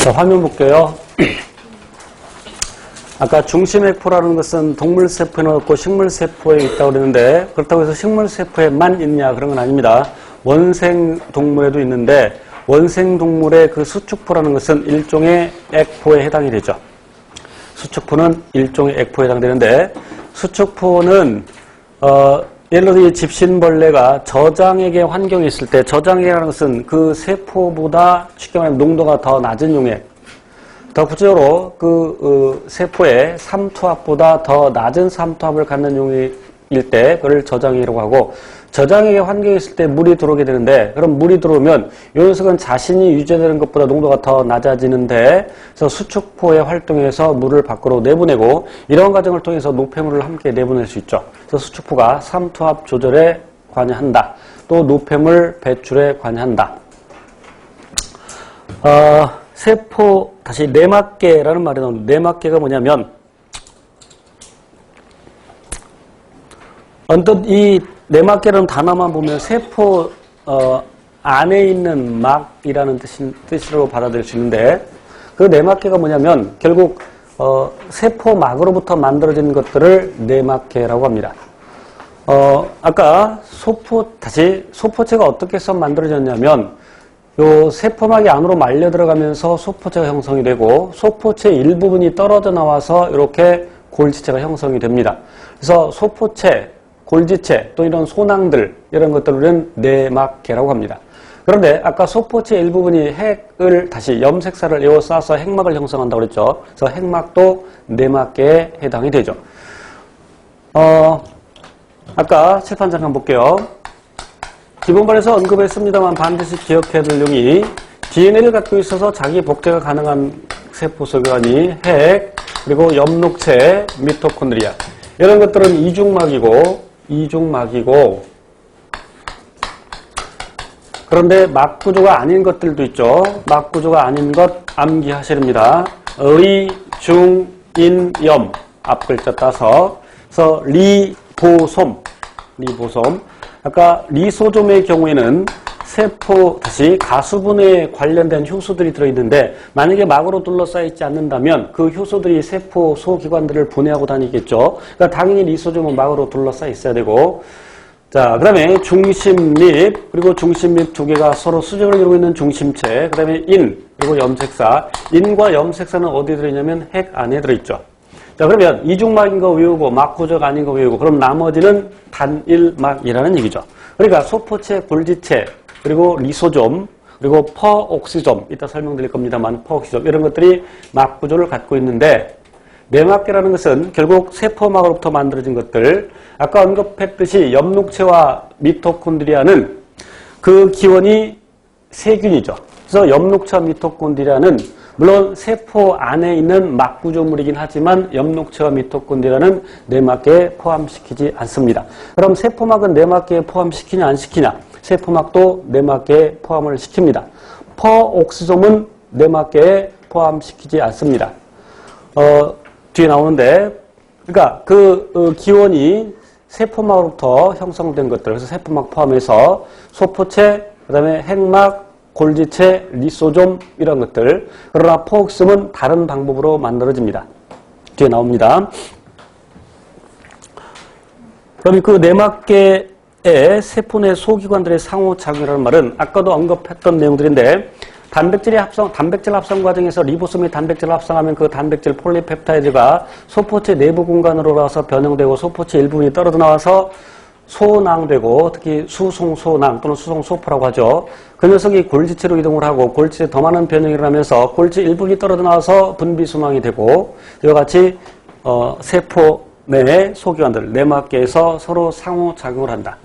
자, 화면 볼게요. 아까 중심세포라는 것은 동물세포에는 없고 식물세포에 있다고 그랬는데, 그렇다고 해서 식물세포에만 있냐 그런 건 아닙니다. 원생동물에도 있는데, 원생동물의 그 수축포라는 것은 일종의 액포에 해당이 되죠. 수축포는 일종의 액포에 해당되는데, 수축포는 예를 들어 이 집신벌레가 저장액의 환경에 있을 때, 저장액이라는 것은 그 세포보다 쉽게 말하면 농도가 더 낮은 용액, 더 구체적으로 그 세포의 삼투압보다 더 낮은 삼투압을 갖는 용액일 때 그걸 저장액이라고 하고, 저장액의 환경에 있을 때 물이 들어오게 되는데, 그럼 물이 들어오면 이 녀석은 자신이 유지되는 것보다 농도가 더 낮아지는데, 그래서 수축포의 활동에서 물을 밖으로 내보내고, 이런 과정을 통해서 노폐물을 함께 내보낼 수 있죠. 그래서 수축포가 삼투압 조절에 관여한다. 또 노폐물 배출에 관여한다. 세포, 다시 내막계라는 말이 나오는데, 내막계가 뭐냐면, 언뜻 이 내막계라는 단어만 보면 세포 안에 있는 막이라는 뜻으로 받아들일 수 있는데, 그 내막계가 뭐냐면 결국 세포막으로부터 만들어진 것들을 내막계라고 합니다. 아까 소포체가 어떻게 해서 만들어졌냐면, 요 세포막이 안으로 말려 들어가면서 소포체가 형성이 되고, 소포체 일부분이 떨어져 나와서 이렇게 골지체가 형성이 됩니다. 그래서 소포체, 골지체, 또 이런 소낭들, 이런 것들은 내막계라고 합니다. 그런데 아까 소포체 일부분이 핵을 다시 염색살을 에워싸서 핵막을 형성한다고 그랬죠. 그래서 핵막도 내막계에 해당이 되죠. 아까 칠판 잠깐 볼게요. 기본반에서 언급했습니다만 반드시 기억해야 될 내용이, DNA를 갖고 있어서 자기 복제가 가능한 세포 소관이 핵, 그리고 엽록체, 미토콘드리아, 이런 것들은 이중막이고, 그런데 막구조가 아닌 것들도 있죠. 막구조가 아닌 것 암기하시렵니다. 의, 중, 인, 염, 앞글자 따서. 그래서 리보솜. 아까 리소좀의 경우에는 세포, 다시 가수분에 관련된 효소들이 들어있는데, 만약에 막으로 둘러싸여 있지 않는다면 그 효소들이 세포 소기관들을 분해하고 다니겠죠. 그러니까 당연히 리소좀은 막으로 둘러싸여 있어야 되고, 자, 그 다음에 중심립, 그리고 중심립 두 개가 서로 수직을 이루고 있는 중심체, 그 다음에 인, 그리고 염색사. 인과 염색사는 어디에 들어있냐면 핵 안에 들어있죠. 자, 그러면 이중막인 거 외우고 막구조가 아닌 거 외우고, 그럼 나머지는 단일막이라는 얘기죠. 그러니까 소포체, 골지체, 그리고 리소좀, 그리고 퍼옥시좀, 이따 설명드릴 겁니다만 퍼옥시좀, 이런 것들이 막구조를 갖고 있는데, 내막계라는 것은 결국 세포막으로부터 만들어진 것들, 아까 언급했듯이 엽록체와 미토콘드리아는 그 기원이 세균이죠. 그래서 엽록체와 미토콘드리아는 물론 세포 안에 있는 막구조물이긴 하지만 엽록체와 미토콘드리아는 내막계에 포함시키지 않습니다. 그럼 세포막은 내막계에 포함시키냐 안 시키냐? 세포막도 내막계에 포함을 시킵니다. 퍼옥시좀은 내막계에 포함시키지 않습니다. 뒤에 나오는데, 그러니까 그 기원이 세포막으로부터 형성된 것들, 그래서 세포막 포함해서 소포체, 그 다음에 핵막, 골지체, 리소좀, 이런 것들. 그러나 퍼옥시좀은 다른 방법으로 만들어집니다. 뒤에 나옵니다. 그럼 그 내막계의 세포 내 소기관들의 상호작용이라는 말은 아까도 언급했던 내용들인데, 단백질 합성 과정에서 리보솜이 단백질을 합성하면 그 단백질 폴리펩타이드가 소포체 내부 공간으로 가서 변형되고 소포체 일부분이 떨어져 나와서 소낭되고, 특히 수송소낭 또는 수송소포라고 하죠. 그 녀석이 골지체로 이동을 하고 골지체에 더 많은 변형이 일어나면서 골지 일부분이 떨어져 나와서 분비순환이 되고, 이와 같이 세포 내의 소기관들, 내막계에서 서로 상호작용을 한다.